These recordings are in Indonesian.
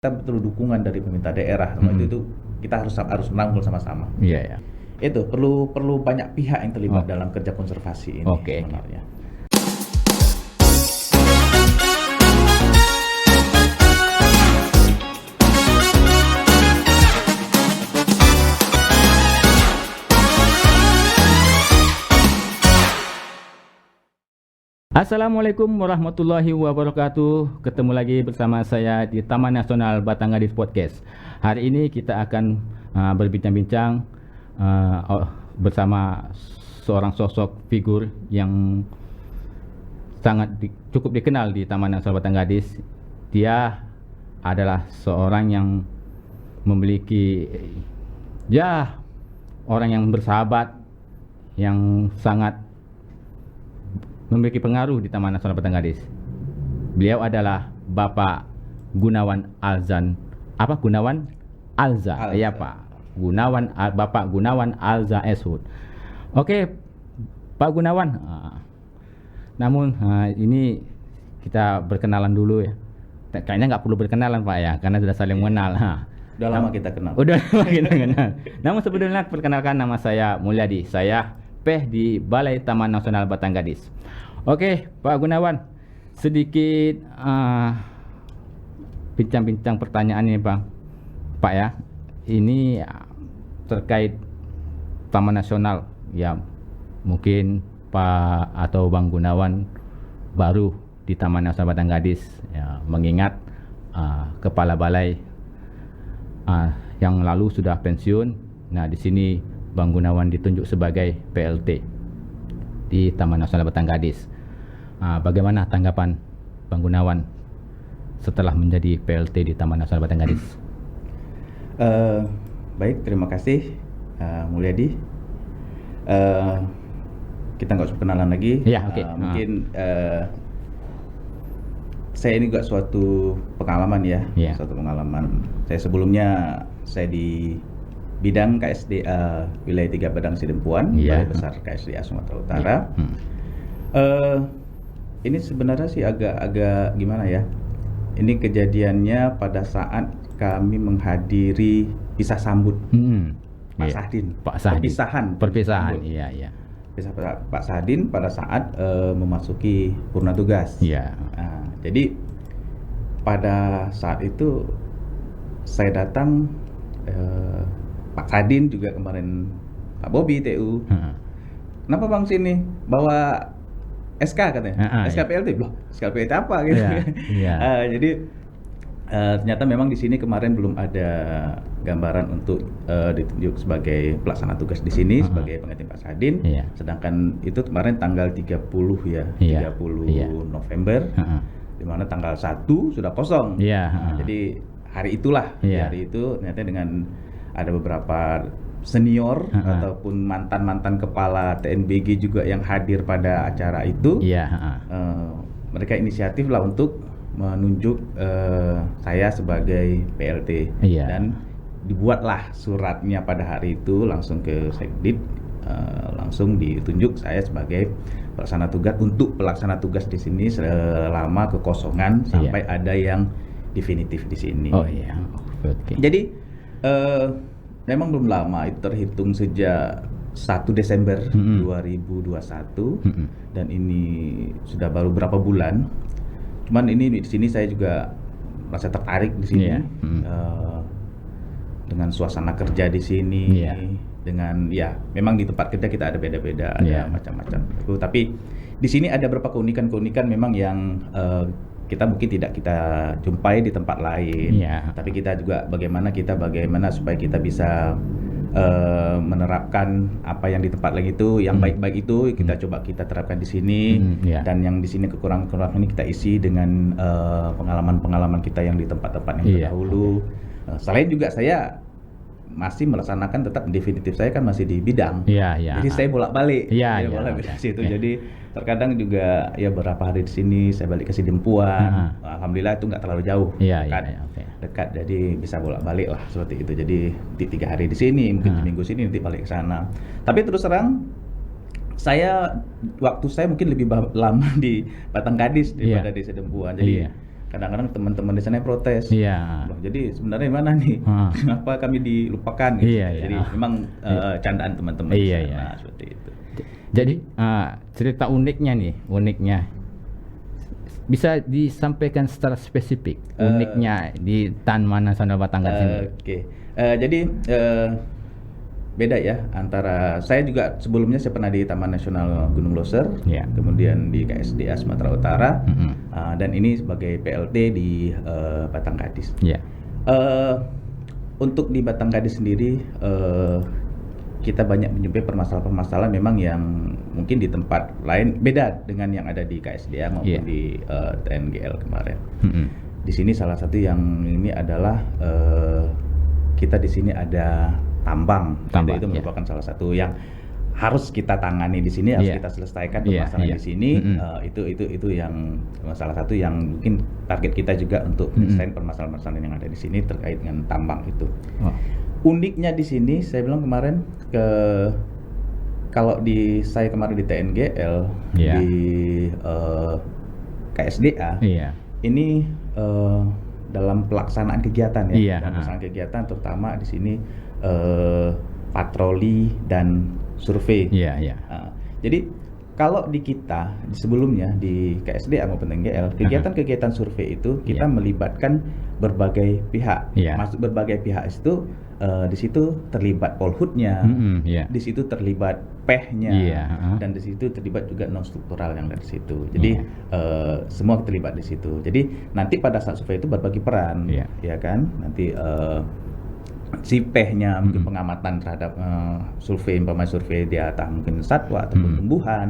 kita perlu dukungan dari pemerintah daerah. Itu kita harus merangkul sama-sama. Iya. Itu perlu banyak pihak yang terlibat dalam kerja konservasi ini sebenarnya. Assalamualaikum warahmatullahi wabarakatuh. Ketemu lagi bersama saya di Taman Nasional Batanggadis Podcast. Hari ini kita akan berbincang-bincang bersama seorang sosok figur yang sangat cukup dikenal di Taman Nasional Batanggadis. Dia adalah seorang yang memiliki orang yang bersahabat, yang sangat memiliki pengaruh di Taman Nasional Batanggadis. Beliau adalah Bapak Gunawan Alza. Gunawan Alza. Ya Pak. Bapak Gunawan Alza Eshud. Oke, Pak Gunawan. Namun ini kita berkenalan dulu ya. Kayaknya nggak perlu berkenalan Pak ya, karena sudah saling mengenal. Udah lama kita kenal. Udah lama kita kenal. Namun sebelumnya perkenalkan, nama saya Mulyadi. Saya PEH di Balai Taman Nasional Batanggadis. Oke, Pak Gunawan, sedikit bincang-bincang pertanyaan ini, Pak ya. Ini terkait Taman Nasional ya. Mungkin Pak atau Bang Gunawan baru di Taman Nasional Batanggadis ya, mengingat kepala balai yang lalu sudah pensiun. Nah, di sini Bang Gunawan ditunjuk sebagai PLT di Taman Nasional Batanggadis. Bagaimana tanggapan Bang Gunawan setelah menjadi PLT di Taman Nasional Batanggadis? Baik, terima kasih Mulyadi. Kita nggak usah kenalan lagi. Ya, oke. Mungkin saya ini juga suatu pengalaman ya, suatu pengalaman. Saya di bidang KSDA wilayah 3 Padang Sidempuan, Balai Besar KSDA Sumatera Utara. Ini sebenarnya sih agak gimana ya? Ini kejadiannya pada saat kami menghadiri pisah sambut Pak Sahdin. Perpisahan. Iya. Pak Sahdin pada saat memasuki purna tugas. Iya. Jadi pada saat itu saya datang, Pak Sahdin juga kemarin, Pak Bobi TU. Kenapa Bang sini bawa SK katanya? SK PLT. Loh, SK PLT apa gitu. Jadi ternyata memang di sini kemarin belum ada gambaran untuk ditunjuk sebagai pelaksana tugas di sini sebagai pengganti Pak Sahdin. Sedangkan itu kemarin tanggal 30 ya, 30 November. Di mana tanggal 1 sudah kosong. Jadi hari itulah, hari itu ternyata dengan ada beberapa senior ataupun mantan kepala TNBG juga yang hadir pada acara itu. Mereka inisiatif lah untuk menunjuk saya sebagai PLT. Dan dibuatlah suratnya pada hari itu langsung ke Sekdit, langsung ditunjuk saya sebagai pelaksana tugas untuk pelaksana tugas di sini selama kekosongan sampai ada yang definitif di sini. Jadi memang belum lama, itu terhitung sejak 1 Desember 2021 dan ini sudah baru berapa bulan. Cuman ini di sini saya juga merasa tertarik di sini dengan suasana kerja di sini, dengan memang di tempat kerja kita ada beda-beda, ada macam-macam. Tapi di sini ada beberapa keunikan memang yang kita mungkin tidak kita jumpai di tempat lain. Tapi kita juga bagaimana supaya kita bisa menerapkan apa yang di tempat lain itu, yang baik-baik itu kita coba kita terapkan di sini. Dan yang di sini kekurangan-kekurangan ini kita isi dengan pengalaman-pengalaman kita yang di tempat-tempat yang terdahulu. Selain juga saya masih melaksanakan tetap definitif, saya kan masih di bidang. Jadi saya bolak-balik. Bolak-balik di situ. Jadi terkadang juga beberapa hari di sini saya balik ke Sidempuan. Alhamdulillah itu nggak terlalu jauh. Dekat, jadi bisa bolak-balik lah seperti itu. Jadi 3 hari di sini, mungkin seminggu sini, nanti balik ke sana. Tapi terus terang waktu saya mungkin lebih lama di Batanggadis daripada di Sidempuan. Jadi kadang-kadang teman-teman di sana protes. Iya. Loh, jadi sebenarnya mana nih? Kenapa kami dilupakan? Gitu. Iya, iya. Jadi memang candaan teman-teman Iya, di sana iya. seperti itu. Jadi cerita uniknya bisa disampaikan secara spesifik uniknya di Taman Nasional Batangas ini. Oke. Jadi beda ya antara saya juga sebelumnya saya pernah di Taman Nasional Gunung Loser, Iya. kemudian di KSDA Sumatera Utara, Mm-mm. dan ini sebagai PLT di Batanggadis. Iya. Untuk di Batanggadis sendiri kita banyak menjumpai permasalahan-permasalahan memang yang mungkin di tempat lain beda dengan yang ada di KSDA maupun Iya. di TNGL kemarin. Mm-mm. Di sini salah satu yang ini adalah kita di sini ada tambang. Tambang, Itu ya. merupakan salah satu yang harus kita tangani di sini, harus Iya. kita selesaikan Iya, permasalahan iya. di sini. Itu yang salah satu yang mungkin target kita juga untuk menyelesaikan permasalahan-permasalahan yang ada di sini terkait dengan tambang itu. Wah. Uniknya di sini saya bilang kemarin kalau saya kemarin di TNGL, Iya. di KSDA, Iya. ini dalam pelaksanaan kegiatan ya, Iya, dalam pelaksanaan kegiatan terutama di sini patroli dan survei. Iya, iya. Jadi kalau di kita sebelumnya di KSDA maupun TNGL, kegiatan-kegiatan survei itu kita Iya. melibatkan berbagai pihak. Iya. Maksud berbagai pihak itu di situ terlibat polhutnya, Iya. di situ terlibat pehnya, Iya, dan di situ terlibat juga non struktural yang dari situ. Jadi semua terlibat di situ. Jadi nanti pada saat survei itu berbagi peran, Iya. ya kan? Nanti si pehnya mungkin pengamatan terhadap survei dia entah mungkin satwa ataupun tumbuhan.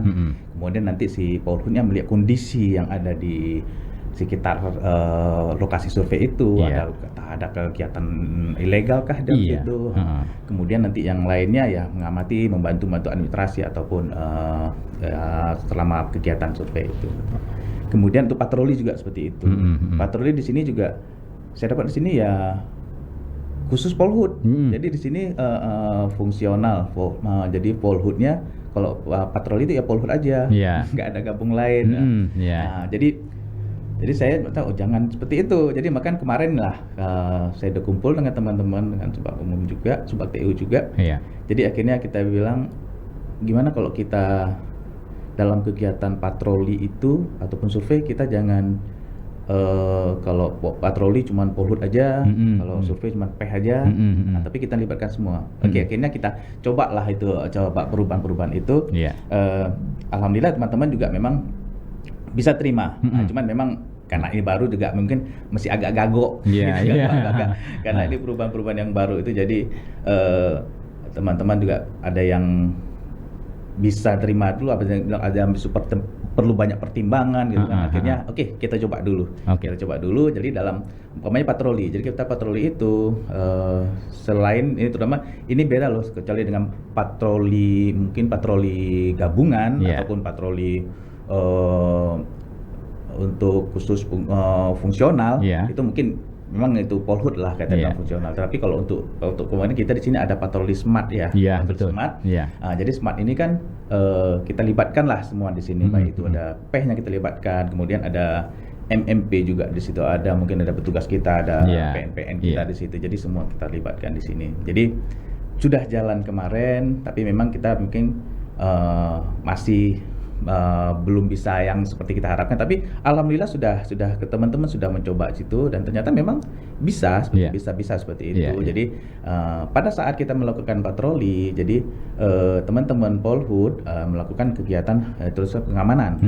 Kemudian nanti si polhutnya melihat kondisi yang ada di sekitar lokasi survei itu, Iya. ada kegiatan ilegal kah di Iya. situ. Kemudian nanti yang lainnya ya mengamati, membantu administrasi ataupun selama kegiatan survei itu. Kemudian untuk patroli juga seperti itu. Patroli di sini juga saya dapat di sini ya khusus polhut. Jadi di sini fungsional. Jadi polhutnya kalau patroli itu ya polhut aja, Iya. nggak ada gabung lain. Iya. Jadi saya tahu jangan seperti itu. Jadi makan kemarin lah saya udah kumpul dengan teman-teman dengan Subak Umum juga, Subak TU juga. Iya. Jadi akhirnya kita bilang gimana kalau kita dalam kegiatan patroli itu ataupun survei kita jangan kalau patroli cuma polhut aja, kalau survei cuma peh aja, tapi kita libatkan semua. Oke, akhirnya kita coba perubahan-perubahan itu. Iya. Alhamdulillah teman-teman juga memang bisa terima. Cuman memang karena ini baru juga mungkin masih agak gagok. Iya, iya. Karena ini perubahan-perubahan yang baru itu jadi teman-teman juga ada yang bisa terima dulu, ada yang perlu banyak pertimbangan gitu kan. Akhirnya oke, kita coba dulu. Kita coba dulu. Jadi dalam umpamanya patroli. Jadi kita patroli itu selain ini terutama ini beda loh kecuali dengan patroli mungkin patroli gabungan ataupun patroli untuk khusus fungsional itu mungkin memang itu polhut lah kaitannya fungsional. Tapi kalau untuk kemarin kita di sini ada patroli smart ya. Iya, betul. Smart. Iya. Jadi smart ini kan kita libatkan lah semua di sini. Baik itu ada pehnya kita libatkan, kemudian ada MMP juga di situ ada, mungkin ada petugas kita, ada PNPN kita di situ. Jadi semua kita libatkan di sini. Jadi sudah jalan kemarin, tapi memang kita mungkin masih belum bisa yang seperti kita harapkan, tapi alhamdulillah sudah teman-teman sudah mencoba situ dan ternyata memang bisa seperti itu. Jadi pada saat kita melakukan patroli, jadi teman-teman polhut melakukan kegiatan terus pengamanan,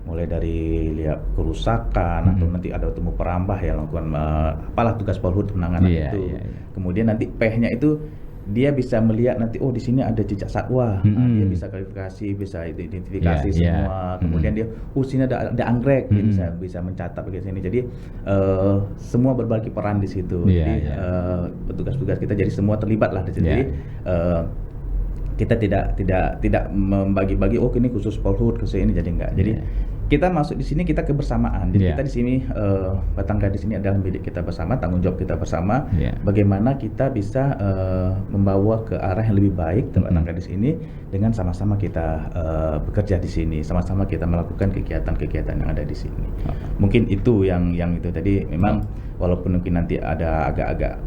mulai dari lihat kerusakan atau nanti ada temu perambah ya lakukan apalah tugas polhut penanganan itu. Kemudian nanti pehnya itu dia bisa melihat nanti di sini ada jejak satwa, dia bisa klarifikasi, bisa identifikasi semua. Kemudian dia sini ada anggrek, dia bisa mencatat di sini. Jadi semua berbagi peran di situ. Jadi petugas-petugas kita jadi semua terlibat lah di situ. Jadi kita tidak membagi-bagi ini khusus polhut, khusus ini, jadi enggak. Jadi kita masuk di sini kita kebersamaan. Jadi Yeah. kita di sini Batang Gadis ini adalah milik kita bersama, tanggung jawab kita bersama. Yeah. Bagaimana kita bisa membawa ke arah yang lebih baik Batang Gadis ini dengan sama-sama kita bekerja di sini, sama-sama kita melakukan kegiatan-kegiatan yang ada di sini. Mungkin itu yang itu tadi memang walaupun mungkin nanti ada agak-agak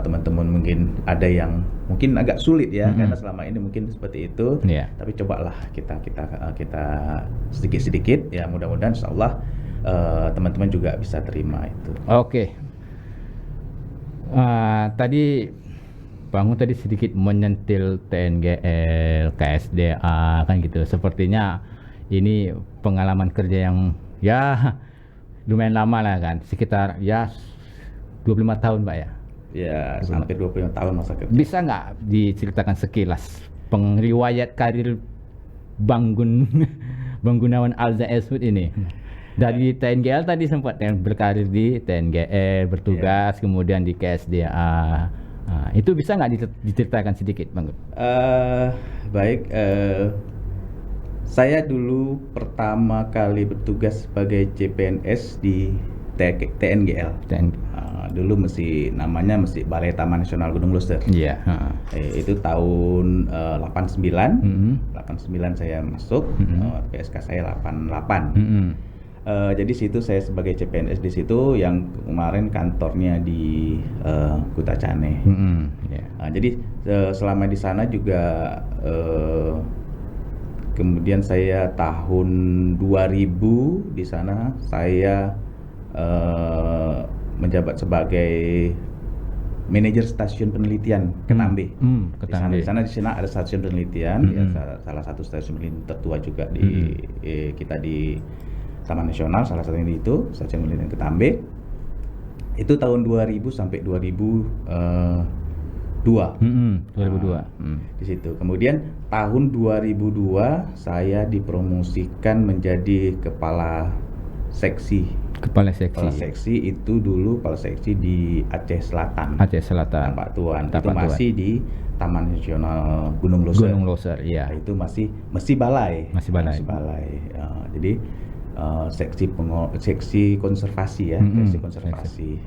teman-teman mungkin ada yang mungkin agak sulit ya karena selama ini mungkin seperti itu. Yeah. Tapi cobalah kita sedikit-sedikit ya, mudah-mudahan insyaallah teman-teman juga bisa terima itu. Oke. Tadi Bangun tadi sedikit menyentil TNGL, KSDA kan gitu. Sepertinya ini pengalaman kerja yang ya lumayan lama lah kan, sekitar ya 25 tahun Pak ya. Ya, hampir 25 tahun masa kerja. Bisa nggak diceritakan sekilas riwayat karir Bang Gunawan Alza Eswood ini? Dari TNGL tadi sempat berkarir di TNGL, bertugas, kemudian di KSDA. Itu bisa nggak diceritakan sedikit, Bang? Baik, saya dulu pertama kali bertugas sebagai CPNS di TNGL. Dulu namanya Balai Taman Nasional Gunung Loser. Iya. Itu tahun 89. 89 saya masuk, PSK saya 88. Jadi situ saya sebagai CPNS di situ, yang kemarin kantornya di Kutacane. Jadi selama di sana juga kemudian saya tahun 2000 di sana saya menjabat sebagai manajer stasiun penelitian Ketambe. Di sana ada stasiun penelitian, ya, salah satu stasiun penelitian tertua juga di kita di Taman Nasional, salah satunya itu stasiun penelitian Ketambe. Itu tahun 2000 sampai 2002. 2002. Di situ. Kemudian tahun 2002 saya dipromosikan menjadi kepala seksi. Kepala seksi itu dulu kepala seksi di Aceh Selatan. Tampak Tuan. Itu masih di Taman Nasional Gunung Loser. Iya. Itu masih balai. Jadi seksi konservasi ya, seksi konservasi.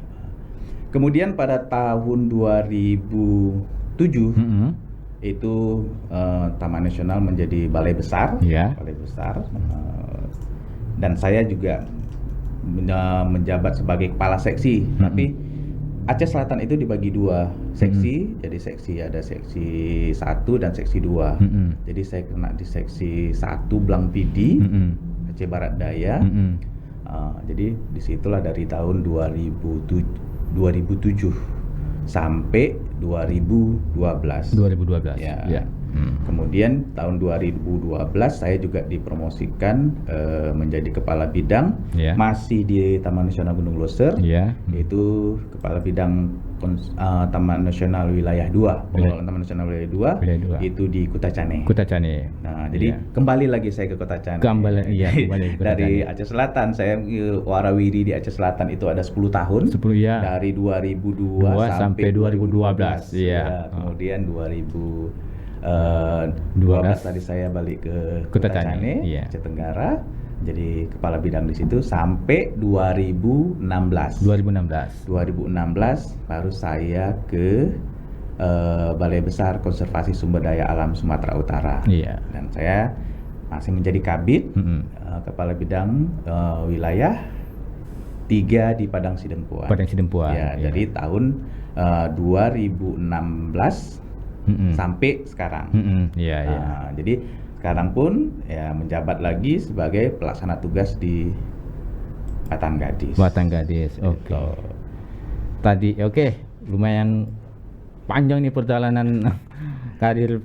Kemudian pada tahun 2007 itu Taman Nasional menjadi balai besar. Balai besar. Dan saya juga menjabat sebagai kepala seksi, tapi Aceh Selatan itu dibagi dua seksi, jadi ada seksi 1 dan seksi 2. Jadi saya kena di seksi 1 Blang Pidi, Aceh Barat Daya. Jadi disitulah dari tahun 2007 sampai 2012. Ya. Kemudian tahun 2012 saya juga dipromosikan menjadi kepala bidang, masih di Taman Nasional Gunung Loser, yaitu kepala bidang Taman Nasional Wilayah 2, pengelolaan Taman Nasional Wilayah 2 itu di Kutacane. Nah, jadi kembali lagi saya ke Kutacane. Kembali ke dari Aceh Selatan, saya warawiri di Aceh Selatan itu ada 10 tahun. Dari 2002 sampai 2012. Kemudian 2012 tadi saya balik ke Kutacane, Aceh Tenggara, jadi kepala bidang di situ sampai 2016 baru saya ke Balai Besar Konservasi Sumber Daya Alam Sumatera Utara. Dan saya masih menjadi kabid, kepala bidang wilayah 3 di Padang Sidempuan. Jadi tahun 2016 sampai sekarang. Jadi sekarang pun ya menjabat lagi sebagai pelaksana tugas di Batang Gadis. Oke. Tadi lumayan panjang nih perjalanan karir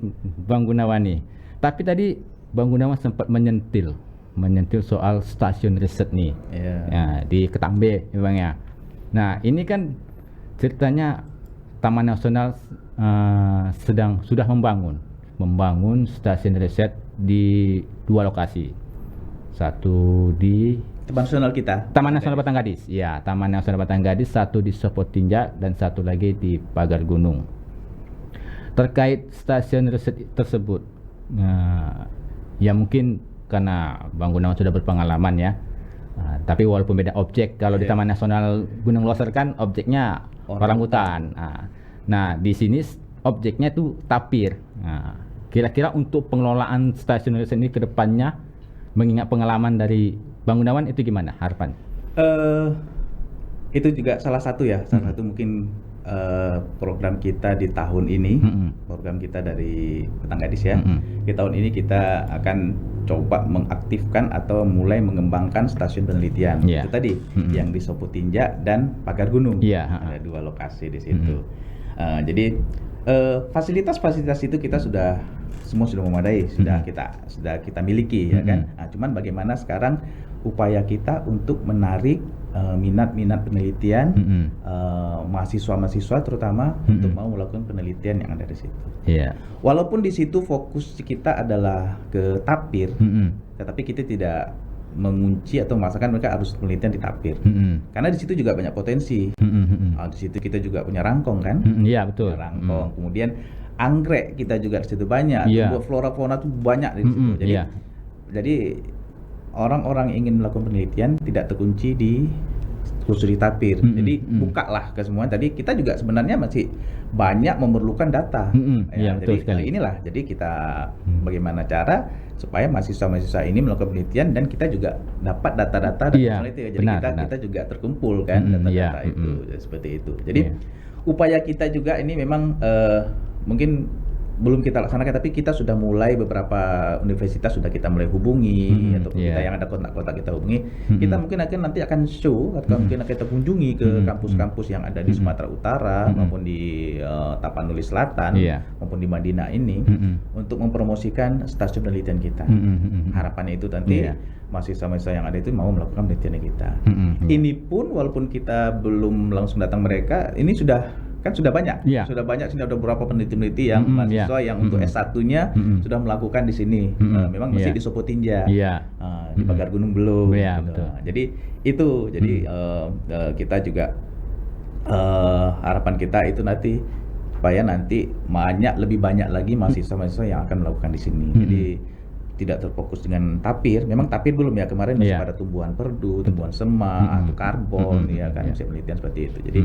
Bang Gunawan nih. Tapi tadi Bang Gunawan sempat menyentil soal stasiun riset nih. Ya, di Ketambe Bang ya. Nah, ini kan ceritanya Taman Nasional sudah membangun stasiun riset di 2 lokasi. Satu di Taman Nasional kita. Taman Nasional Batang Gadis. Ya, Taman Nasional Batang Gadis, satu di Sopotinjak dan satu lagi di Pagar Gunung. Terkait stasiun riset tersebut, ya mungkin karena Bang Gunawan sudah berpengalaman ya. Tapi walaupun beda objek, kalau di Taman Nasional Gunung Loser kan objeknya orangutan. Nah, di sini objeknya itu tapir. Nah, kira-kira untuk pengelolaan stasiun riset ini ke depannya, mengingat pengalaman dari Bang Gunawan, itu gimana harapan? Itu juga salah satu mungkin program kita di tahun ini, program kita dari Petang Gadis ya. Di tahun ini kita akan coba mengaktifkan atau mulai mengembangkan stasiun penelitian. Itu tadi yang di Sopotinja dan Pagar Gunung. Ada 2 lokasi di situ. Jadi fasilitas-fasilitas itu kita semua sudah memadai, sudah kita miliki ya kan. Nah, cuman bagaimana sekarang upaya kita untuk menarik minat-minat penelitian, mahasiswa-mahasiswa terutama untuk mau melakukan penelitian yang ada di situ. Walaupun di situ fokus kita adalah ke tapir, tetapi kita tidak mengunci atau memaksakan mereka harus penelitian di tapir, karena di situ juga banyak potensi. Di situ kita juga punya rangkong kan? Iya betul. Rangkong, kemudian anggrek kita juga di situ banyak, flora fauna itu banyak di situ. Jadi orang-orang yang ingin melakukan penelitian tidak terkunci khusus di tapir. Jadi bukalah ke semua. Tadi kita juga sebenarnya masih banyak memerlukan data. Betul sekali. Jadi kita bagaimana cara supaya mahasiswa-mahasiswa ini melakukan penelitian dan kita juga dapat data-data dari itu. Jadi kita juga terkumpul kan data-data itu seperti itu. Jadi upaya kita juga ini memang mungkin belum kita laksanakan, tapi kita sudah mulai beberapa universitas sudah kita mulai hubungi atau kita yang ada kontak-kontak kita hubungi. Kita mungkin nanti akan show atau mungkin akan kita kunjungi ke kampus-kampus yang ada di Sumatera Utara maupun di Tapanuli Selatan maupun di Madinah ini untuk mempromosikan stasiun penelitian kita. Harapannya itu nanti mahasiswa-mahasiswa yang ada itu mau melakukan penelitian kita. Ini pun walaupun kita belum langsung datang mereka, ini sudah banyak, sudah beberapa peneliti-peneliti yang mahasiswa yang untuk S1-nya sudah melakukan di sini. Memang masih di Sopotinja, di Pagar Gunung belum. Betul. Jadi itu, kita juga harapan kita itu nanti supaya nanti lebih banyak lagi mahasiswa-mahasiswa yang akan melakukan di sini. Jadi tidak terfokus dengan tapir. Memang tapir belum ya, kemarin masih pada tumbuhan perdu, tumbuhan semak, atau karbon masih penelitian seperti itu. Jadi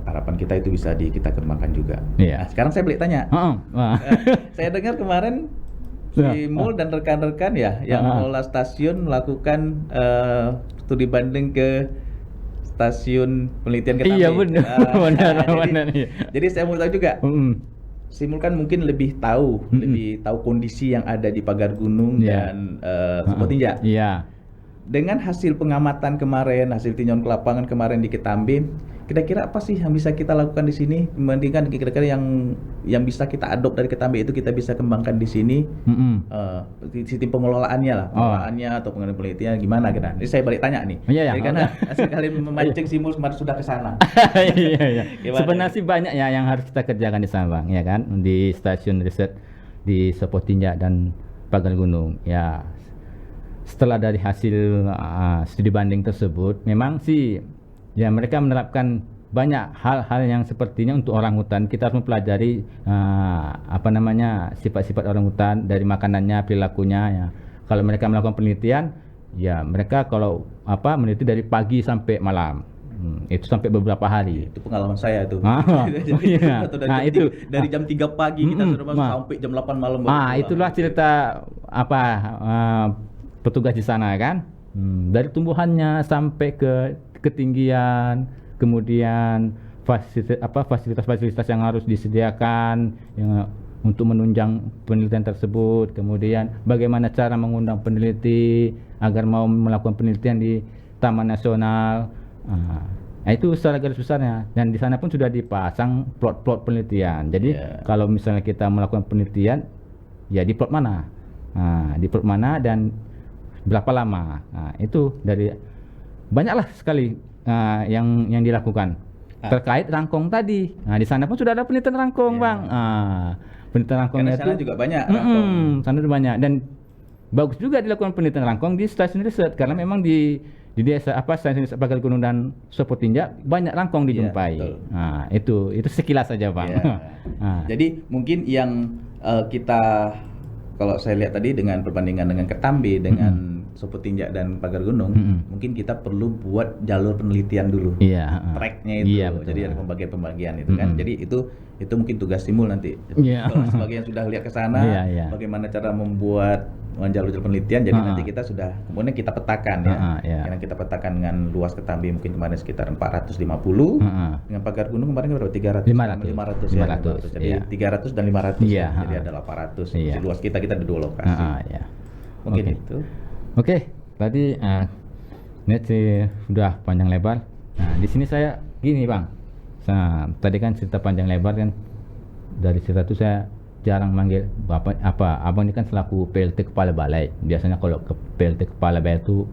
harapan kita itu bisa kita kembangkan juga. Nah, sekarang saya boleh tanya. Saya dengar kemarin Simul dan rekan-rekan yang mengelola stasiun melakukan studi banding ke stasiun penelitian Ketambe. Iya benar. Jadi saya mau tahu juga. Simul kan mungkin lebih tahu kondisi yang ada di Pagar Gunung dan Sopotinja. Dengan hasil pengamatan kemarin, hasil tinjauan ke lapangan kemarin di Ketambe, kira-kira apa sih yang bisa kita lakukan di sini membandingkan kira-kira yang bisa kita adopt dari Ketambe itu kita bisa kembangkan di sini? Sistem pengelolaannya lah, pengelolaannya atau penelitian gimana kira? Jadi saya balik tanya nih. Karena sekali memancing Simul kemarin sudah ke sana. Sebenarnya sih banyak ya yang harus kita kerjakan di sana, Bang, ya kan? Di stasiun riset di Sopotinja dan Pagar Gunung. Setelah dari hasil studi banding tersebut, memang sih mereka menerapkan banyak hal-hal yang sepertinya untuk orangutan. Kita harus mempelajari sifat-sifat orangutan dari makanannya, perilakunya. Kalau mereka melakukan penelitian, mereka kalau meneliti dari pagi sampai malam. Itu sampai beberapa hari. Itu pengalaman saya tuh. Dari jam 3 pagi kita sudah masuk sampai jam 8 malam. Itulah cerita petugas di sana kan, dari tumbuhannya sampai ke ketinggian, kemudian fasilitas-fasilitas yang harus disediakan untuk menunjang penelitian tersebut, kemudian bagaimana cara mengundang peneliti agar mau melakukan penelitian di Taman Nasional. Itu secara garis besarnya, dan di sana pun sudah dipasang plot-plot penelitian. Jadi kalau misalnya kita melakukan penelitian, di plot mana, dan berapa lama. Itu dari banyaklah sekali yang dilakukan terkait rangkong tadi. Di sana pun sudah ada penelitian rangkong, Bang. Penelitian rangkongnya itu juga banyak. Rangkong. Sana juga banyak, dan bagus juga dilakukan penelitian rangkong di stasiun riset karena memang di desa stasiun riset Pagar Gunung dan Sopotinja banyak rangkong dijumpai. Itu sekilas saja, Bang. Jadi mungkin yang kita kalau saya lihat tadi dengan perbandingan dengan Ketambi, dengan Sopo Tinjak dan Pagar Gunung, mungkin kita perlu buat jalur penelitian dulu. Iya. Tracknya itu, Iya, betul. jadi ada pembagian-pembagian itu kan. Jadi itu mungkin tugas Simul nanti. Iya. Kalau sebagian sudah lihat ke sana, Iya. bagaimana cara membuat jalur penelitian. Jadi nanti kita sudah kemudian kita petakan ya. Yang kita petakan dengan luas Ketambi mungkin kemarin sekitar 450, dengan Pagar Gunung kemarin berapa? 300, 500 ya. 500. Jadi 300 dan 500 ya. Jadi ada 800. Di luas kita ada 2 lokasi. Mungkin itu. Oke, tadi ini sudah panjang lebar. Nah, di sini saya gini Bang. Nah, tadi kan cerita panjang lebar kan, dari cerita itu saya jarang manggil Bapak Abang ini kan selaku PLT Kepala Balai. Biasanya kalau ke PLT Kepala Balai itu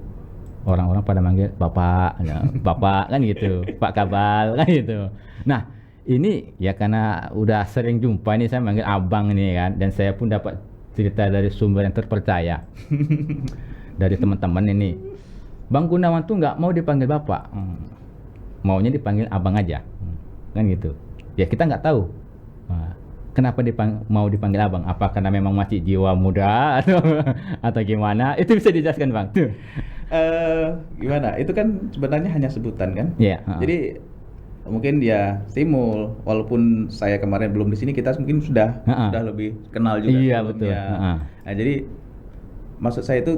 orang-orang pada manggil Bapak, Bapak kan gitu, Pak Kabal kan gitu. Nah, ini ya karena udah sering jumpa ini saya manggil Abang ini kan, dan saya pun dapat cerita dari sumber yang terpercaya. Dari teman-teman ini, Bang Gunawan tuh nggak mau dipanggil Bapak, maunya dipanggil Abang aja, kan gitu. Ya kita nggak tahu kenapa mau dipanggil Abang. Apa karena memang masih jiwa muda atau gimana? Itu bisa dijelaskan Bang. Gimana? Itu kan sebenarnya hanya sebutan kan. Jadi mungkin ya Simul, walaupun saya kemarin belum di sini, kita mungkin sudah lebih kenal juga. Iya betul. Nah, jadi maksud saya itu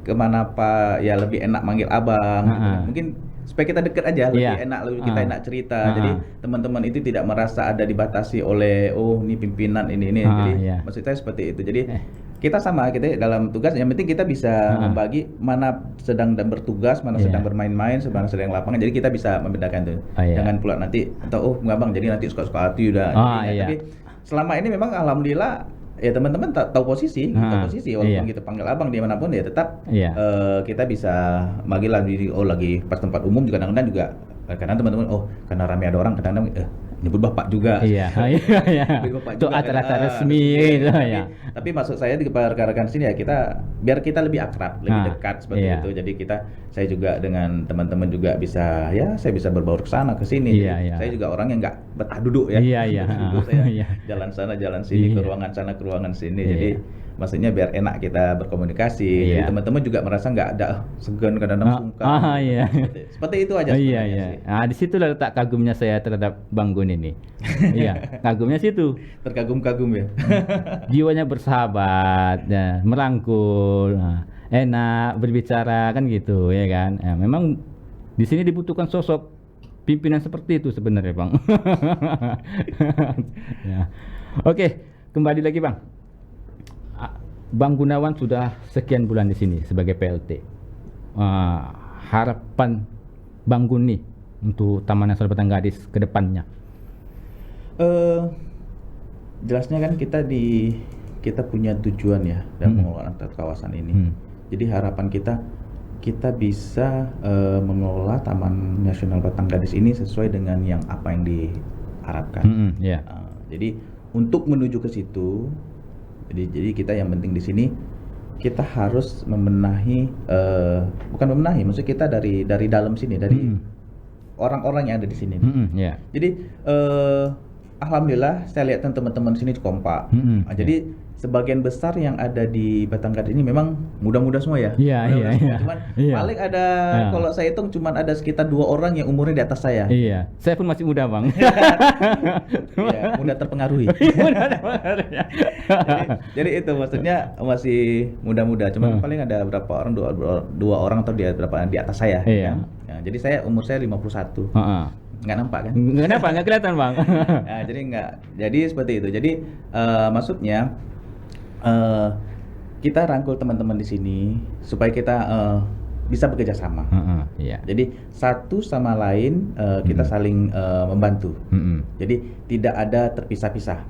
kemana Pak ya lebih enak manggil Abang gitu kan. Mungkin supaya kita dekat aja, lebih enak, lebih kita enak cerita. Jadi teman-teman itu tidak merasa ada dibatasi oleh ini pimpinan ini. Jadi maksud saya seperti itu. Jadi kita sama, kita dalam tugas yang penting kita bisa membagi mana sedang bertugas, mana sedang bermain-main, mana sedang lapangan. Jadi kita bisa membedakan tuh. Jangan pula nanti atau nggak Bang, jadi nanti suka-suka hati udah. Tapi selama ini memang alhamdulillah ya teman-teman tahu posisi, walaupun kita panggil Abang dimanapun ya tetap kita bisa manggil lagi lagi pas tempat umum juga kadang-kadang juga karena teman-teman karena ramai ada orang kadang-kadang nyebut Bapak juga. Itu acara-acara resmi gitu ya. Tapi maksud saya di rekan-rekan sini ya biar kita lebih akrab, lebih dekat seperti itu. Jadi saya juga dengan teman-teman juga bisa saya bisa berbaur ke sana ke sini. Saya juga orang yang nggak betah duduk ya. Saya jalan sana jalan sini, ke ruangan sana ke ruangan sini. Jadi maksudnya biar enak kita berkomunikasi. Jadi teman-teman juga merasa nggak ada segan kadang-kadang sungkan. Seperti itu aja. Nah, di situ letak kagumnya saya terhadap Bang Gun ini. Kagumnya situ. Terkagum-kagum ya. Jiwanya bersahabat, merangkul, enak berbicara kan gitu ya kan. Memang di sini dibutuhkan sosok pimpinan seperti itu sebenarnya Bang. Oke, kembali lagi Bang. Bang Gunawan sudah sekian bulan di sini sebagai PLT. Harapan Bang Gun nih untuk Taman Nasional Batangadis ke depannya. Jelasnya kan kita punya tujuan ya dalam pengelolaan kawasan ini. Jadi harapan kita bisa mengelola Taman Nasional Batangadis ini sesuai dengan apa yang diharapkan. Jadi untuk menuju ke situ, jadi kita yang penting di sini kita harus bukan membenahi, maksudnya kita dari dalam sini, dari orang-orang yang ada di sini. Jadi alhamdulillah saya lihat teman-teman sini kompak. Jadi sebagian besar yang ada di Batangadis ini memang muda-muda semua ya. Cuman paling ada kalau saya hitung cuman ada sekitar 2 orang yang umurnya di atas saya. Saya pun masih muda Bang. Mudah terpengaruhi. jadi itu maksudnya masih muda-muda. Cuman paling ada berapa orang, 2 orang atau berapa di atas saya. Kan? Jadi umur saya 51. Nggak nampak kan? Nggak nampak, nggak kelihatan Bang. Jadi seperti itu. Jadi maksudnya kita rangkul teman-teman di sini supaya kita bisa bekerja sama. Jadi satu sama lain kita saling membantu. Jadi tidak ada terpisah-pisah.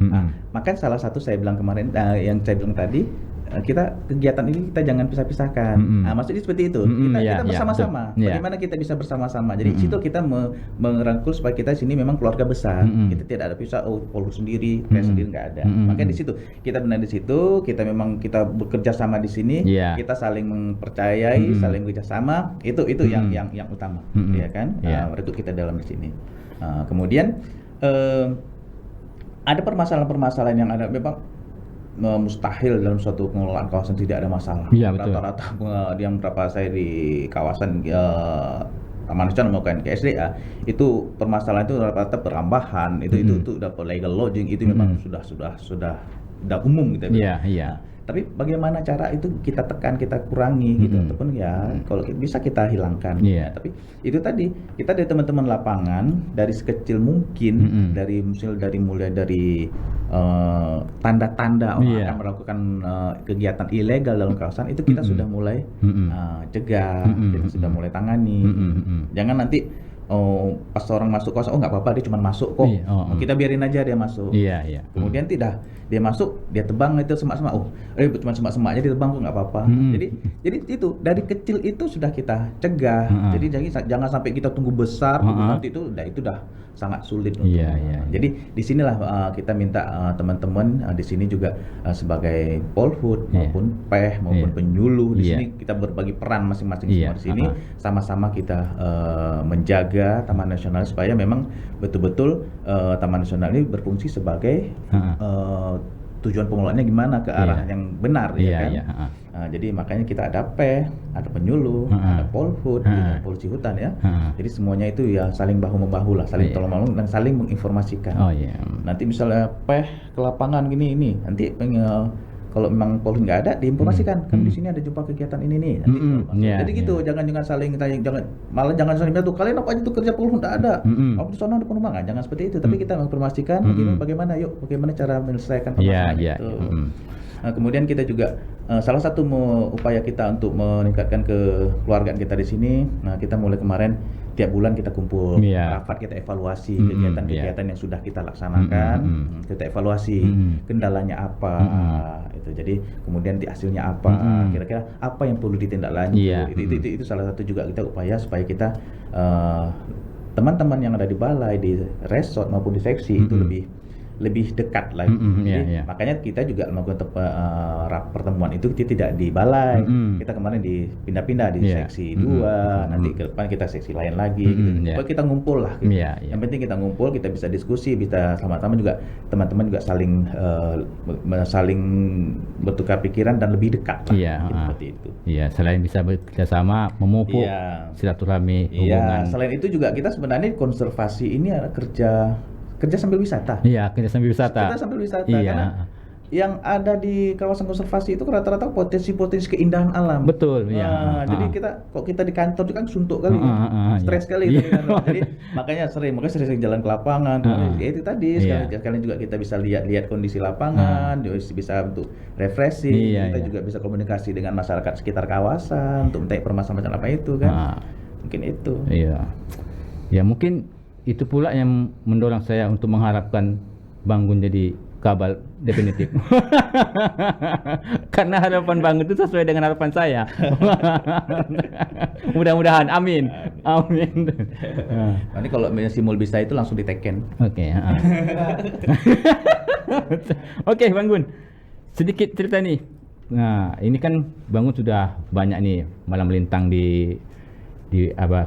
Maka salah satu saya bilang kemarin, yang saya bilang tadi, kegiatan ini kita jangan pisah-pisahkan. Maksudnya seperti itu. Kita bersama-sama. Bagaimana kita bisa bersama-sama. Jadi situ kita merangkul supaya kita sini memang keluarga besar. Kita tidak ada pisah, Paul sendiri, saya sendiri nggak ada. Makanya di situ kita benar di situ. Kita bekerja sama di sini. Kita saling mempercayai, saling bekerja sama. Itu yang utama, ya kan? Rekrut kita dalam di sini. Kemudian ada permasalahan-permasalahan yang ada memang mustahil dalam suatu pengelolaan kawasan tidak ada masalah. Iya, betul. Rata-rata yang berapa saya di kawasan Taman Nasional maupun KSDA itu permasalahan itu rata-rata perambahan itu udah legal lodging itu memang sudah umum gitu. Iya, iya. Tapi bagaimana cara itu kita tekan, kita kurangi gitu, ataupun ya kalau bisa kita hilangkan. Iya. Tapi itu tadi kita dari teman-teman lapangan dari sekecil mungkin dari mulai dari tanda-tanda orang akan melakukan kegiatan ilegal dalam kawasan itu kita sudah mulai cegah, kita sudah mulai tangani. Jangan nanti pas orang masuk kawasan, nggak apa-apa dia cuma masuk kok, kita biarin aja dia masuk. Iya. Kemudian tidak dia masuk, dia tebang itu semak-semak, cuma semak-semaknya dia tebang kok nggak apa-apa. Jadi itu dari kecil itu sudah kita cegah. Jadi jangan sampai kita tunggu besar, nanti itu udah sangat sulit. Jadi disinilah kita minta teman-teman di sini juga sebagai Polhut maupun PEH maupun penyuluh di sini kita berbagi peran masing-masing semua di sini sama-sama kita menjaga Taman Nasional supaya memang betul-betul Taman Nasional ini berfungsi sebagai tujuan pengelolaannya gimana ke arah yang benar ya kan. Jadi makanya kita ada PEH, ada penyuluh, ada Polhut, ada polisi hutan ya. Jadi semuanya itu ya saling bahu-membahu lah, saling tolong-menolong dan saling menginformasikan. Nanti misalnya PEH ke lapangan gini ini, nanti kalau memang Polhut nggak ada, diinformasikan kan di sini ada jumpa kegiatan ini nih. Nanti jadi gitu, jangan saling tanya, jangan saling tuh kalian apa aja tuh kerja Polhut nggak ada. Apa di sana ada penumpang, jangan seperti itu. Tapi kita menginformasikan bagaimana cara menyelesaikan permasalahan itu. Nah, kemudian kita juga salah satu upaya kita untuk meningkatkan kekeluargaan kita di sini. Nah, kita mulai kemarin tiap bulan kita kumpul rapat, kita evaluasi kegiatan-kegiatan yang sudah kita laksanakan, kita evaluasi kendalanya apa, itu. Jadi kemudian hasilnya apa, kira-kira apa yang perlu ditindaklanjuti. Itu salah satu juga kita upaya supaya kita teman-teman yang ada di balai, di resort maupun di seksi itu lebih dekat lagi. Makanya kita juga melakukan pertemuan itu tidak di balai. Kita kemarin dipindah-pindah di seksi 2, nanti ke depan kita seksi lain lagi gitu. Supaya kita ngumpul lah gitu. Yang penting kita ngumpul, kita bisa diskusi, bisa sama-sama juga teman-teman juga saling bertukar pikiran dan lebih dekat lah. Seperti itu. Selain bisa bekerjasama, memupuk silaturahmi hubungan. Selain itu juga kita sebenarnya konservasi ini adalah kerja sambil wisata. Kerja sambil wisata. Kita sambil wisata karena yang ada di kawasan konservasi itu rata-rata potensi-potensi keindahan alam. Betul. Jadi kita di kantor itu kan suntuk kali, stres kali. Jadi makanya sering jalan ke lapangan. Ya itu tadi sekalian juga kita bisa lihat kondisi lapangan, bisa untuk refreshing. Kita juga bisa komunikasi dengan masyarakat sekitar kawasan untuk minta permasalahan apa itu kan. Mungkin itu. Ya mungkin itu pula yang mendorong saya untuk mengharapkan Bang Gun jadi kabal definitif. Karena harapan Bang Gun itu sesuai dengan harapan saya. Mudah-mudahan, amin. Nanti kalau simul bisa itu langsung diteken. Oke, Bang Gun. Sedikit cerita nih. Nah, ini kan Bang Gun sudah banyak nih malam melintang di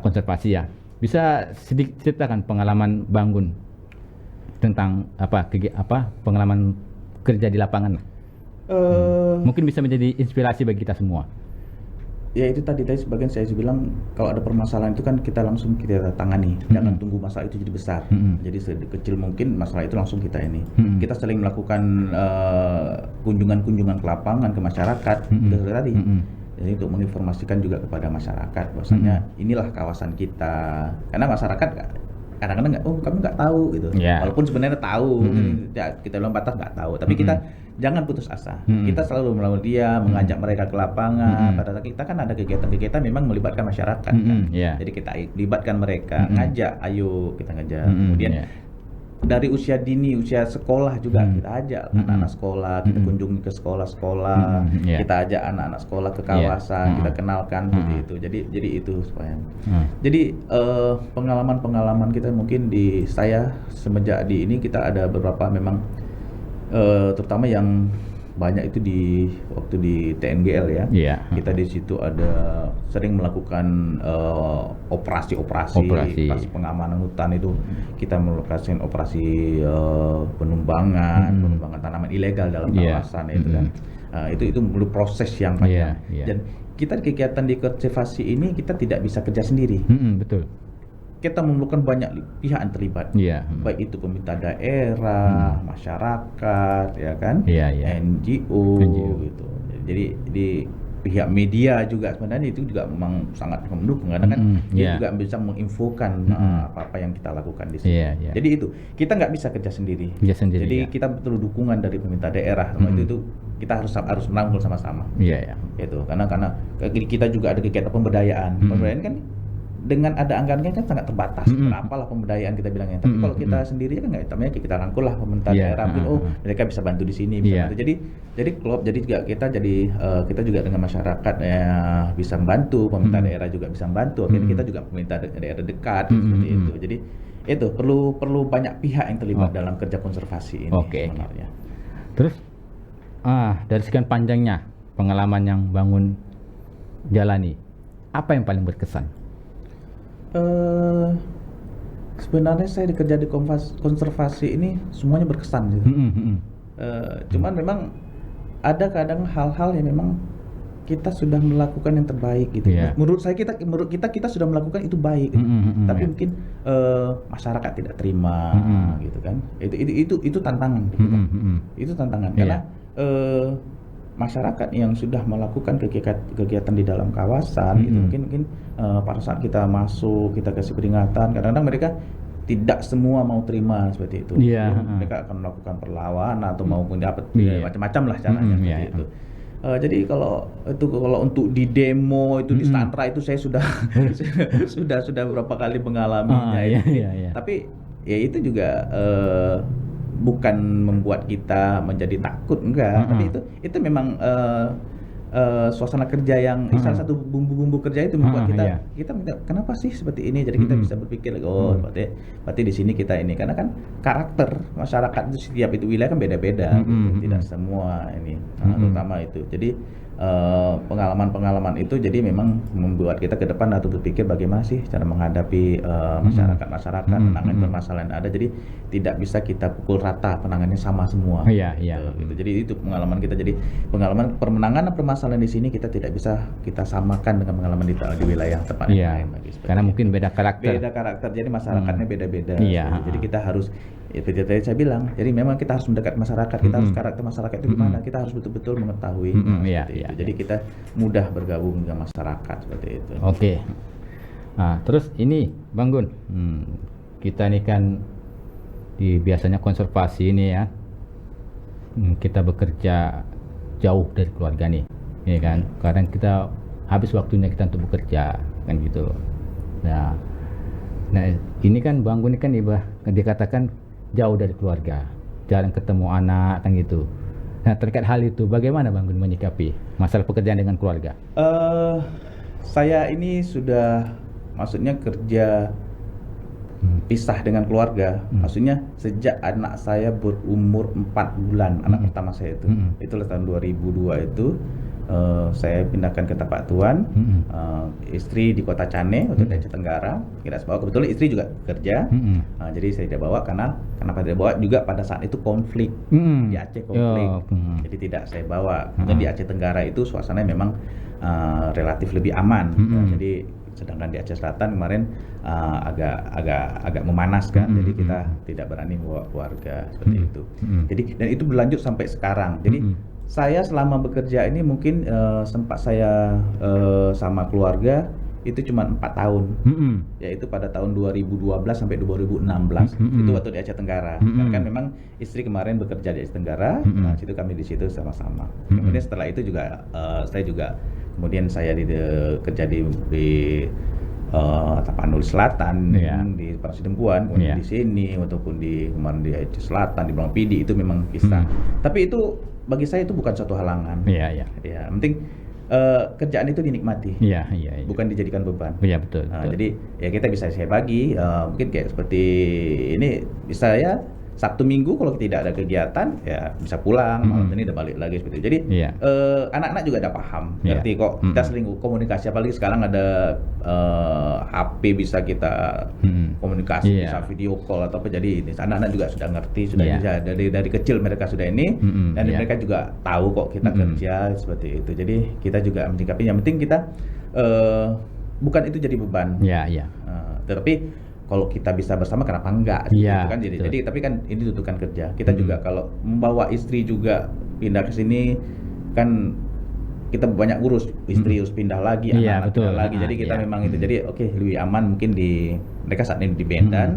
konservasi ya. Bisa sedikit ceritakan pengalaman Bang Gun tentang pengalaman kerja di lapangan? Mungkin bisa menjadi inspirasi bagi kita semua. Ya itu tadi sebagian saya bilang kalau ada permasalahan itu kan kita langsung kita tangani, jangan tunggu masalah itu jadi besar. Jadi sekecil mungkin masalah itu langsung kita ini. Kita sering melakukan kunjungan-kunjungan ke lapangan ke masyarakat itu tadi. Jadi untuk menginformasikan juga kepada masyarakat bahwasanya inilah kawasan kita. Karena masyarakat kadang-kadang kami nggak tahu gitu. Walaupun sebenarnya tahu, kita bilang batas nggak tahu. Tapi kita jangan putus asa. Kita selalu melawan dia, mengajak mereka ke lapangan. Pada saat kita kan ada kegiatan-kegiatan memang melibatkan masyarakat kan. Jadi kita libatkan mereka, ngajak, ayo kita ngajak. Kemudian dari usia dini, usia sekolah juga kita ajak anak-anak sekolah, kita kunjungi ke sekolah-sekolah, kita ajak anak-anak sekolah ke kawasan, kita kenalkan seperti itu. Jadi itu supaya. Jadi pengalaman-pengalaman kita mungkin di saya semenjak di ini kita ada beberapa memang terutama yang banyak itu waktu di TNGL ya. Iya. Kita di situ sering melakukan operasi pengamanan hutan itu. Kita melakukan operasi penumbangan tanaman ilegal dalam kawasan itu kan. Itu perlu proses yang panjang. Dan kita kegiatan di konservasi ini kita tidak bisa kerja sendiri. Betul. Kita memerlukan banyak pihak yang terlibat, baik itu pemerintah daerah, masyarakat, ya kan, NGO, gitu. Jadi di pihak media juga sebenarnya itu juga memang sangat mendukung karena kan dia juga bisa menginfokan apa-apa yang kita lakukan di sini. Jadi itu kita nggak bisa kerja sendiri. Jadi kita perlu dukungan dari pemerintah daerah. Itu kita harus merangkul sama-sama. Itu karena kita juga ada kegiatan pemberdayaan. Pemberdayaan kan dengan ada anggarannya kan sangat terbatas. Berapalah pemberdayaan kita bilangnya. Tapi kalau kita sendiri kan nggak, namanya kita rangkul lah pemerintah daerah. Mungkin mereka bisa bantu di sini, bisa bantu. Jadi juga kita juga dengan masyarakat bisa membantu, pemerintah daerah juga bisa membantu. Akhirnya kita juga pemerintah daerah dekat seperti itu. Jadi itu perlu banyak pihak yang terlibat dalam kerja konservasi ini sebenarnya. Terus dari sekian panjangnya pengalaman yang bangun jalani, apa yang paling berkesan? Sebenarnya saya kerja di konservasi ini semuanya berkesan gitu. Cuman memang ada kadang hal-hal yang memang kita sudah melakukan yang terbaik gitu. Menurut kita sudah melakukan itu baik gitu. Tapi mungkin masyarakat tidak terima gitu kan. Itu tantangan gitu kan. Itu tantangan karena masyarakat yang sudah melakukan kegiatan di dalam kawasan gitu, mungkin pada saat kita masuk, kita kasih peringatan, kadang-kadang mereka tidak semua mau terima seperti itu. Mereka akan melakukan perlawanan atau maupun dapat macam-macam lah caranya seperti itu. Jadi kalau untuk di demo itu di Stantra itu saya sudah sudah beberapa kali mengalaminya. Tapi ya itu juga bukan membuat kita menjadi takut, enggak. Tapi itu memang suasana kerja yang salah satu bumbu-bumbu kerja itu membuat kita kenapa sih seperti ini. Jadi kita bisa berpikir berarti di sini kita ini, karena kan karakter masyarakat itu setiap itu wilayah kan beda-beda gitu. Tidak semua ini terutama itu. Jadi pengalaman-pengalaman itu jadi memang membuat kita ke depan atau berpikir bagaimana sih cara menghadapi masyarakat menangani permasalahan yang ada. Jadi tidak bisa kita pukul rata penanganannya sama semua. Gitu. Jadi itu pengalaman kita. Jadi pengalaman permenangan permasalahan di sini kita tidak bisa kita samakan dengan pengalaman di wilayah tempat lain. Karena mungkin beda karakter. Jadi masyarakatnya beda-beda. Jadi kita harus seperti tadi saya bilang, jadi memang kita harus mendekat masyarakat, kita harus karakter masyarakat itu gimana, kita harus betul-betul mengetahui itu. Jadi kita mudah bergabung dengan masyarakat seperti itu. Terus ini Bang Gun, kita ini kan biasanya konservasi ini ya, kita bekerja jauh dari keluarga nih, ya kan? Kadang kita habis waktunya kita untuk bekerja kan gitu. Nah ini kan Bang Gun ini kan dikatakan jauh dari keluarga, jarang ketemu anak kan gitu. Nah terkait hal itu bagaimana Bang Gun menyikapi masalah pekerjaan dengan keluarga? Saya ini sudah maksudnya kerja pisah dengan keluarga, maksudnya sejak anak saya berumur 4 bulan, anak pertama saya itulah tahun 2002 itu. Saya pindahkan ke Tapak Tuan, istri di Kota Cane untuk Aceh Tenggara. Kita bawa, kebetulan istri juga kerja, jadi saya tidak bawa kenapa tidak bawa juga pada saat itu konflik di Aceh jadi tidak saya bawa. Kemudian di Aceh Tenggara itu suasananya memang relatif lebih aman, jadi sedangkan di Aceh Selatan kemarin agak memanas kan, jadi kita tidak berani bawa keluarga seperti itu. Jadi dan itu berlanjut sampai sekarang. Jadi saya selama bekerja ini mungkin sempat saya sama keluarga itu cuma 4 tahun, yaitu pada tahun 2012 sampai 2016 itu waktu di Aceh Tenggara. Karena kan memang istri kemarin bekerja di Aceh Tenggara, nah situ kami di situ sama-sama. Kemudian setelah itu juga kemudian saya kerja di Tapanuli Selatan, di Parasdempuan, kemudian di sini ataupun kemarin di Aceh Selatan, di Blang Pidi, itu memang kisah. Tapi itu bagi saya itu bukan suatu halangan. Ya, penting kerjaan itu dinikmati, bukan dijadikan beban. Betul. Jadi ya kita bisa saya bagi, mungkin kayak seperti ini bisa ya Sabtu Minggu kalau tidak ada kegiatan ya bisa pulang, malam ini udah balik lagi seperti itu. Jadi anak-anak juga udah paham, ngerti kok kita sering komunikasi, apalagi sekarang ada HP bisa kita komunikasi, bisa video call atau apa, jadi ini anak-anak juga sudah ngerti, sudah bisa dari kecil mereka sudah ini dan mereka juga tahu kok kita kerja seperti itu. Jadi kita juga menyikapi, yang penting kita bukan itu jadi beban. Tapi kalau kita bisa bersama kenapa enggak gitu kan, jadi tapi kan ini tuntutan kerja kita juga. Kalau membawa istri juga pindah ke sini kan kita banyak urus, istri harus pindah lagi, anak-anak pindah lagi, jadi kita memang itu, jadi oke, lebih aman mungkin mereka saat ini di Medan,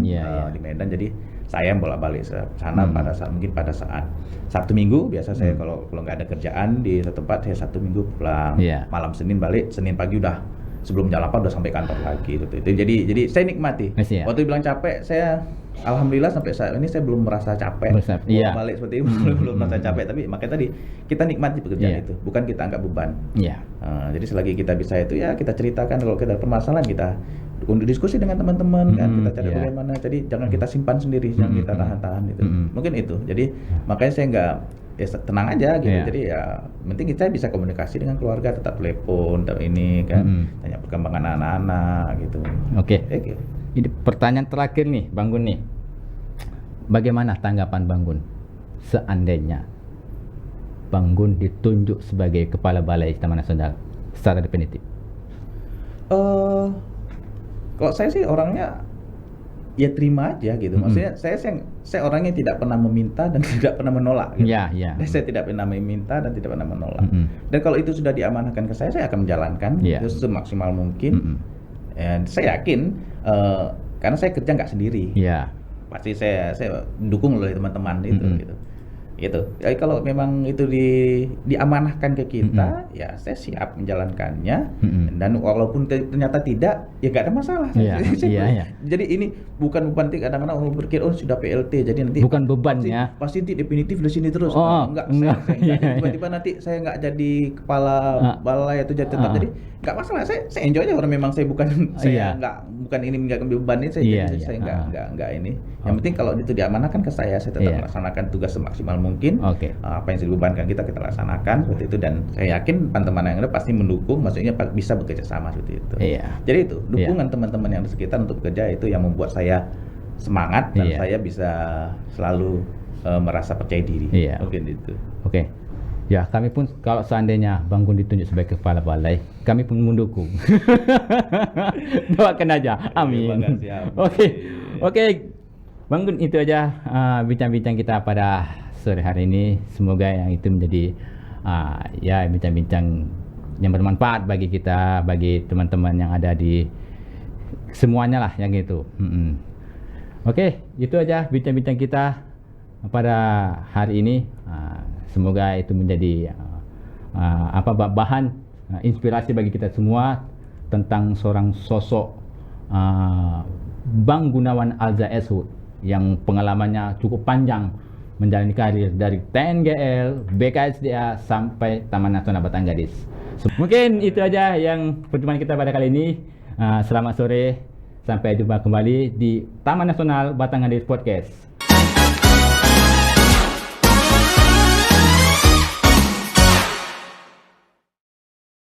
di Medan, jadi saya bolak-balik ke sana pada saat Sabtu Minggu biasa saya kalau nggak ada kerjaan di satu tempat, saya Sabtu Minggu pulang, malam Senin balik, Senin pagi udah sebelum jam 8 udah sampai kantor lagi gitu. Jadi saya nikmati. Waktu bilang capek, saya alhamdulillah sampai saat ini saya belum merasa capek. Balik seperti itu belum merasa capek, tapi makanya tadi kita nikmati pekerjaan itu, bukan kita anggap beban. Jadi selagi kita bisa itu ya kita ceritakan, kalau kita ada permasalahan kita diskusi dengan teman-teman kan, kita cari bagaimana. Jadi jangan kita simpan sendiri, jangan kita tahan-tahan itu. Mungkin itu. Jadi makanya saya nggak tenang aja gitu. Jadi ya penting kita bisa komunikasi dengan keluarga, tetap telepon, tetap ini kan, tanya perkembangan anak-anak gitu. Ini pertanyaan terakhir nih Bang Gun nih. Bagaimana tanggapan Bang Gun seandainya Bang Gun ditunjuk sebagai Kepala Balai Taman Nasional secara definitif? Kalau saya sih orangnya ya terima aja gitu. Maksudnya saya orangnya tidak pernah meminta dan tidak pernah menolak gitu. Saya tidak pernah meminta dan tidak pernah menolak. Dan kalau itu sudah diamanahkan ke saya akan menjalankan itu semaksimal mungkin. Dan saya yakin karena saya kerja nggak sendiri. Pasti saya dukung oleh teman-teman itu gitu. Ya, kalau memang itu diamanahkan ke kita, ya saya siap menjalankannya. Dan walaupun ternyata tidak, ya nggak ada masalah. Jadi ini bukan kadang-kadang orang berpikir sudah PLT, jadi nanti bukan bebannya. Pasti definitif di sini terus. Enggak. Tiba-tiba nanti saya nggak jadi kepala balai atau jadi tetap. Jadi nggak masalah. Saya enjoy aja, orang memang saya bukan ini nggak beban ini. Saya nggak ini. Yang penting kalau itu diamanahkan ke saya tetap melaksanakan tugas semaksimal mungkin. Apa yang dibebankan kita laksanakan seperti itu, dan saya yakin teman-teman yang ada pasti mendukung, maksudnya bisa bekerja sama seperti itu. Jadi itu dukungan teman-teman yang di sekitar untuk bekerja itu yang membuat saya semangat dan saya bisa selalu merasa percaya diri. Mungkin itu. Ya, kami pun kalau seandainya Bang Gun ditunjuk sebagai Kepala Balai, kami pun mendukung. Doakan aja, amin. Oke, Bang Gun, itu aja bincang-bincang kita pada sore hari ini. Semoga yang itu menjadi bincang-bincang yang bermanfaat bagi kita, bagi teman-teman yang ada di semuanya lah yang itu. Oke, itu aja bincang-bincang kita pada hari ini. Semoga itu menjadi bahan inspirasi bagi kita semua tentang seorang sosok Bang Gunawan Alza Eshud yang pengalamannya cukup panjang menjalani karir dari TNGL, BKSDA sampai Taman Nasional Batanggadis. Mungkin itu aja yang perjumpaan kita pada kali ini. Selamat sore, sampai jumpa kembali di Taman Nasional Batanggadis Podcast.